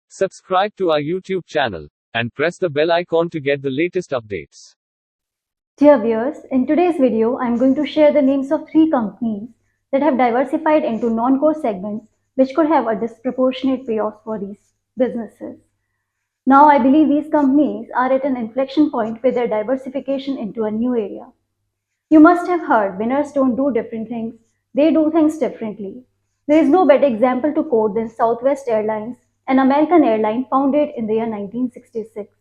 Subscribe to our YouTube channel and press the bell icon to get the latest updates. Dear viewers, in today's video, I'm going to share the names of 3 companies that have diversified into non-core segments which could have a disproportionate payoff for these businesses. Now, I believe these companies are at an inflection point with their diversification into a new area. You must have heard winners don't do different things, they do things differently. There is no better example to quote than Southwest Airlines, an American airline founded in the year 1966.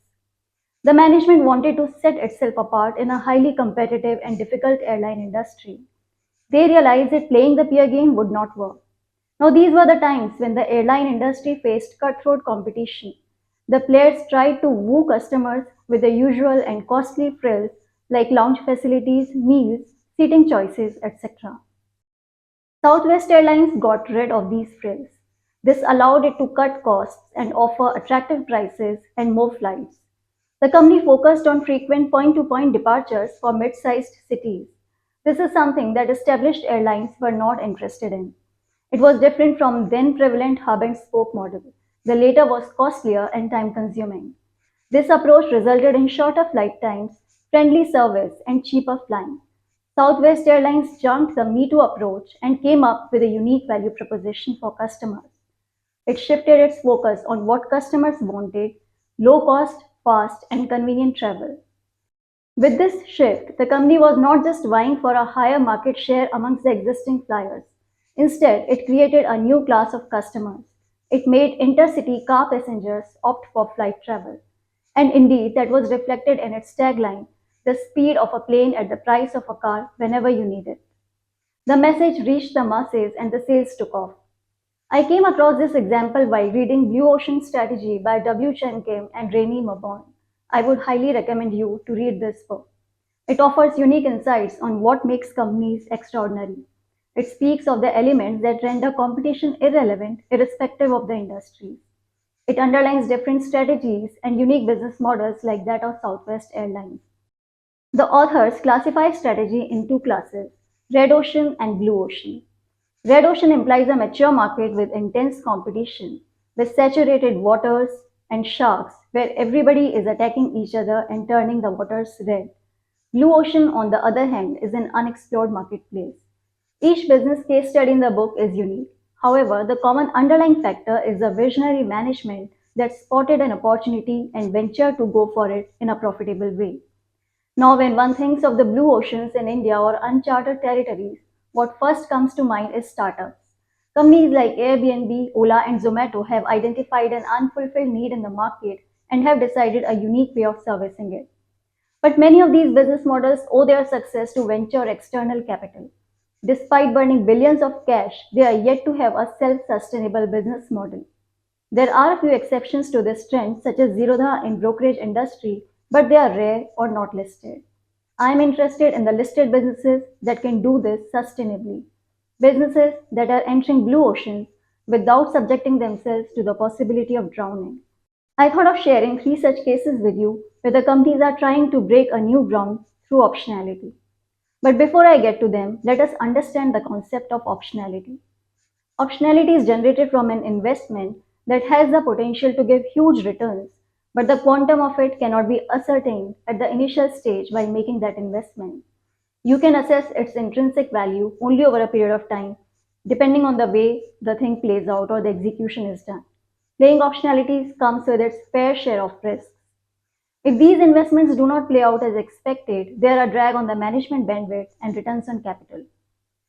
The management wanted to set itself apart in a highly competitive and difficult airline industry. They realized that playing the peer game would not work. Now, these were the times when the airline industry faced cutthroat competition. The players tried to woo customers with the usual and costly frills like lounge facilities, meals, seating choices, etc. Southwest Airlines got rid of these frills. This allowed it to cut costs and offer attractive prices and more flights. The company focused on frequent point-to-point departures for mid-sized cities. This is something that established airlines were not interested in. It was different from then prevalent hub and spoke model. The latter was costlier and time-consuming. This approach resulted in shorter flight times, friendly service, and cheaper flying. Southwest Airlines jumped the Me Too approach and came up with a unique value proposition for customers. It shifted its focus on what customers wanted: low cost, fast, and convenient travel. With this shift, the company was not just vying for a higher market share amongst the existing flyers. Instead, it created a new class of customers. It made intercity car passengers opt for flight travel. And indeed, that was reflected in its tagline: the speed of a plane at the price of a car whenever you need it. The message reached the masses and the sales took off. I came across this example while reading Blue Ocean Strategy by W. Chen Kim and Rainey Mabon. I would highly recommend you to read this book. It offers unique insights on what makes companies extraordinary. It speaks of the elements that render competition irrelevant irrespective of the industry. It underlines different strategies and unique business models like that of Southwest Airlines. The authors classify strategy in 2 classes: red ocean and blue ocean. Red ocean implies a mature market with intense competition, with saturated waters and sharks where everybody is attacking each other and turning the waters red. Blue ocean, on the other hand, is an unexplored marketplace. Each business case study in the book is unique. However, the common underlying factor is the visionary management that spotted an opportunity and ventured to go for it in a profitable way. Now, when one thinks of the blue oceans in India or uncharted territories, what first comes to mind is startups. Companies like Airbnb, Ola, and Zomato have identified an unfulfilled need in the market and have decided a unique way of servicing it. But many of these business models owe their success to venture external capital. Despite burning billions of cash, they are yet to have a self-sustainable business model. There are a few exceptions to this trend, such as Zerodha in brokerage industry, but they are rare or not listed. I am interested in the listed businesses that can do this sustainably. Businesses that are entering blue oceans without subjecting themselves to the possibility of drowning. I thought of sharing 3 such cases with you where the companies are trying to break a new ground through optionality. But before I get to them, let us understand the concept of optionality. Optionality is generated from an investment that has the potential to give huge returns, but the quantum of it cannot be ascertained at the initial stage while making that investment. You can assess its intrinsic value only over a period of time, depending on the way the thing plays out or the execution is done. Playing optionalities comes with its fair share of risks. If these investments do not play out as expected, they are a drag on the management bandwidth and returns on capital.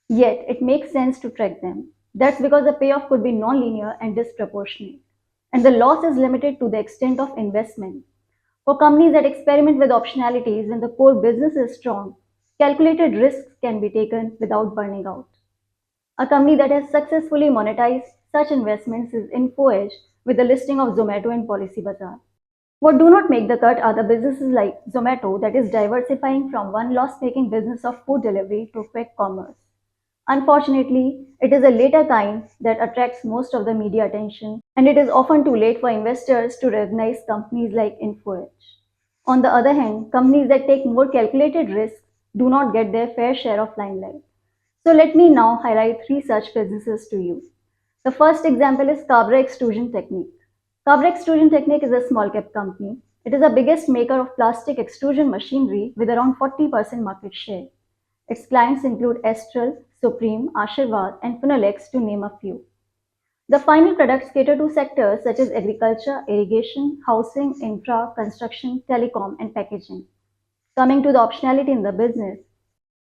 Yet, it makes sense to track them. That's because the payoff could be non-linear and disproportionate, and the loss is limited to the extent of investment. For companies that experiment with optionalities when the core business is strong, calculated risks can be taken without burning out. A company that has successfully monetized such investments is InfoEdge with the listing of Zomato and Policybazaar. What do not make the cut are the businesses like Zomato that is diversifying from one loss-making business of food delivery to quick commerce. Unfortunately, it is a later kind that attracts most of the media attention, and it is often too late for investors to recognize companies like InfoEdge. On the other hand, companies that take more calculated risks do not get their fair share of limelight. So let me now highlight 3 such businesses to you. The first example is Cabra Extrusion Technique. Cabra Extrusion Technique is a small cap company. It is the biggest maker of plastic extrusion machinery with around 40% market share. Its clients include Astral, Supreme, Asherwal, and Phenolics, to name a few. The final products cater to sectors such as agriculture, irrigation, housing, infra, construction, telecom, and packaging. Coming to the optionality in the business,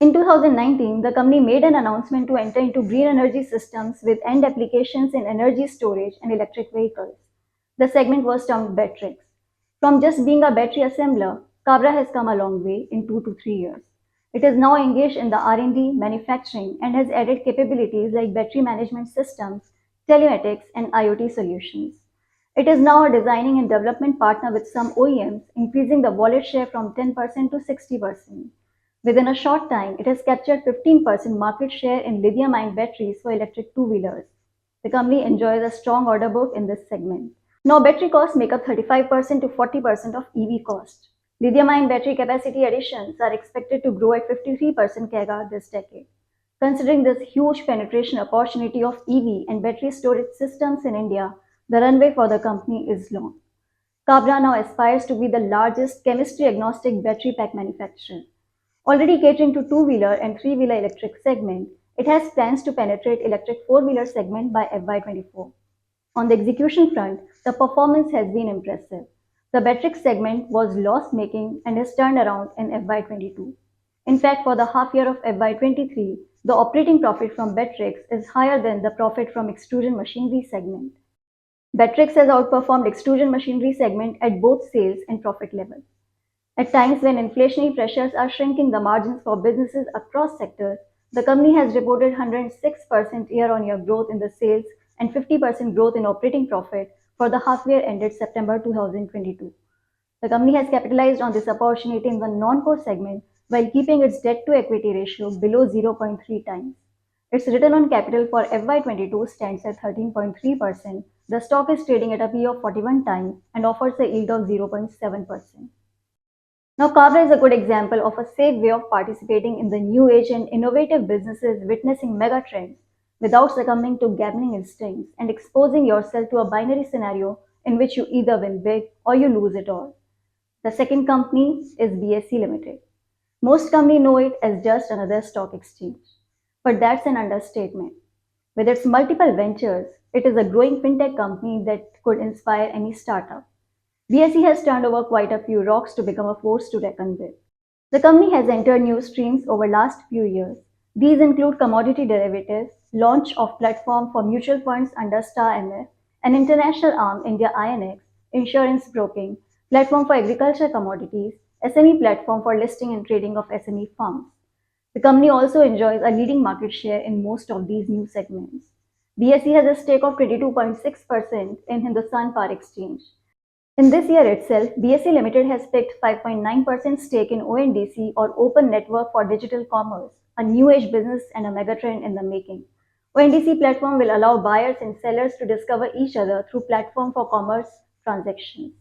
in 2019, the company made an announcement to enter into green energy systems with end applications in energy storage and electric vehicles. The segment was termed Batrix. From just being a battery assembler, Cabra has come a long way in 2 to 3 years. It is now engaged in the R&D, manufacturing, and has added capabilities like battery management systems, telematics, and IoT solutions. It is now a designing and development partner with some OEMs, increasing the wallet share from 10% to 60%. Within a short time, it has captured 15% market share in lithium-ion batteries for electric two-wheelers. The company enjoys a strong order book in this segment. Now, battery costs make up 35% to 40% of EV cost. Lithium-ion battery capacity additions are expected to grow at 53% CAGR this decade. Considering this huge penetration opportunity of EV and battery storage systems in India, the runway for the company is long. Cabra now aspires to be the largest chemistry-agnostic battery pack manufacturer. Already catering to two-wheeler and three-wheeler electric segment, it has plans to penetrate electric four-wheeler segment by FY24. On the execution front, the performance has been impressive. The Batrix segment was loss-making and has turned around in FY22. In fact, for the half year of FY23, the operating profit from Batrix is higher than the profit from extrusion machinery segment. Batrix has outperformed extrusion machinery segment at both sales and profit levels. At times when inflationary pressures are shrinking the margins for businesses across sectors, the company has reported 106% year-on-year growth in the sales and 50% growth in operating profit for the half year ended September 2022. The company has capitalized on this opportunity in the non-core segment while keeping its debt-to-equity ratio below 0.3 times. Its return on capital for FY22 stands at 13.3%. The stock is trading at a P of 41 times and offers a yield of 0.7%. Now, Cabra is a good example of a safe way of participating in the new age and innovative businesses witnessing mega trends without succumbing to gambling instincts and exposing yourself to a binary scenario in which you either win big or you lose it all. The second company is BSE Limited. Most companies know it as just another stock exchange, but that's an understatement. With its multiple ventures, it is a growing fintech company that could inspire any startup. BSE has turned over quite a few rocks to become a force to reckon with. The company has entered new streams over last few years. These include commodity derivatives, launch of platform for mutual funds under Star MF, an international arm India INX, insurance broking, platform for agriculture commodities, SME platform for listing and trading of SME firms. The company also enjoys a leading market share in most of these new segments. BSE has a stake of 22.6% in Hindustan Power Exchange. In this year itself, BSE Limited has picked 5.9% stake in ONDC or Open Network for Digital Commerce, a new age business and a megatrend in the making. ONDC platform will allow buyers and sellers to discover each other through platform for commerce transactions.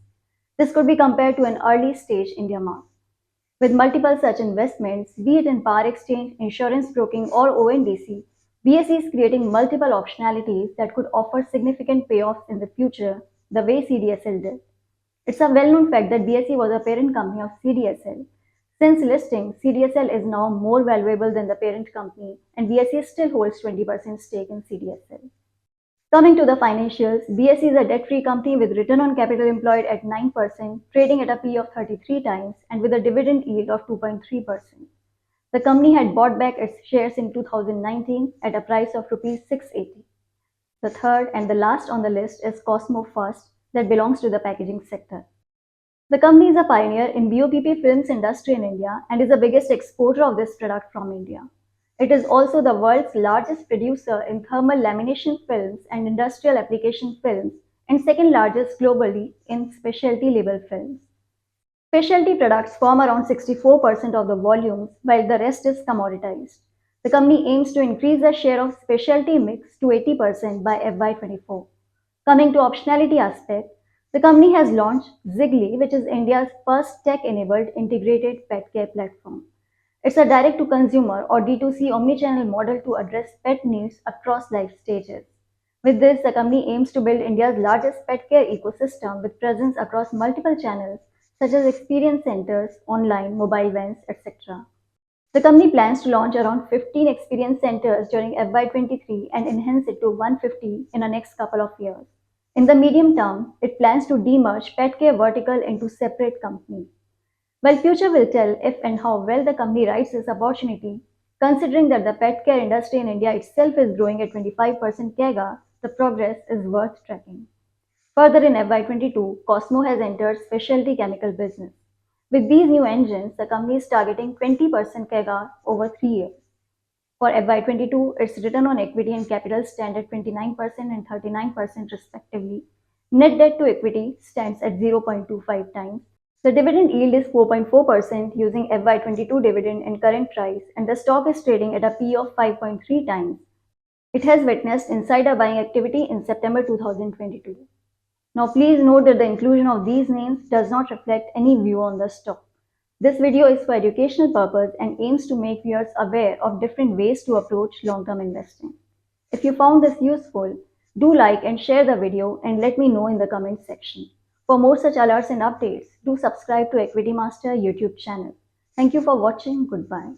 This could be compared to an early stage India Mart. With multiple such investments, be it in power exchange, insurance broking, or ONDC, BSE is creating multiple optionalities that could offer significant payoffs in the future, the way CDSL did. It's a well-known fact that BSE was a parent company of CDSL. Since listing, CDSL is now more valuable than the parent company, and BSE still holds 20% stake in CDSL. Coming to the financials, BSE is a debt-free company with return on capital employed at 9%, trading at a P of 33 times, and with a dividend yield of 2.3%. The company had bought back its shares in 2019 at a price of Rs 680. The third and the last on the list is Cosmo First, that belongs to the packaging sector. The company is a pioneer in BOPP films industry in India and is the biggest exporter of this product from India. It is also the world's largest producer in thermal lamination films and industrial application films and second largest globally in specialty label films. Specialty products form around 64% of the volumes while the rest is commoditized. The company aims to increase the share of specialty mix to 80% by FY24. Coming to optionality aspect, the company has launched Zigly, which is India's first tech-enabled integrated pet care platform. It's a direct-to-consumer or D2C omnichannel model to address pet needs across life stages. With this, the company aims to build India's largest pet care ecosystem with presence across multiple channels such as experience centers, online, mobile vans, etc. The company plans to launch around 15 experience centers during FY23 and enhance it to 150 in the next couple of years. In the medium term, it plans to demerge pet care vertical into separate company. While future will tell if and how well the company rides this opportunity, considering that the pet care industry in India itself is growing at 25% CAGR, the progress is worth tracking. Further in FY22, Cosmo has entered specialty chemical business. With these new engines, the company is targeting 20% CAGR over 3 years. For FY22, its return on equity and capital stand at 29% and 39% respectively. Net debt to equity stands at 0.25 times. The dividend yield is 4.4% using FY22 dividend and current price, and the stock is trading at a P of 5.3 times. It has witnessed insider buying activity in September 2022. Now please note that the inclusion of these names does not reflect any view on the stock. This video is for educational purpose and aims to make viewers aware of different ways to approach long-term investing. If you found this useful, do like and share the video and let me know in the comment section. For more such alerts and updates, do subscribe to Equitymaster YouTube channel. Thank you for watching. Goodbye.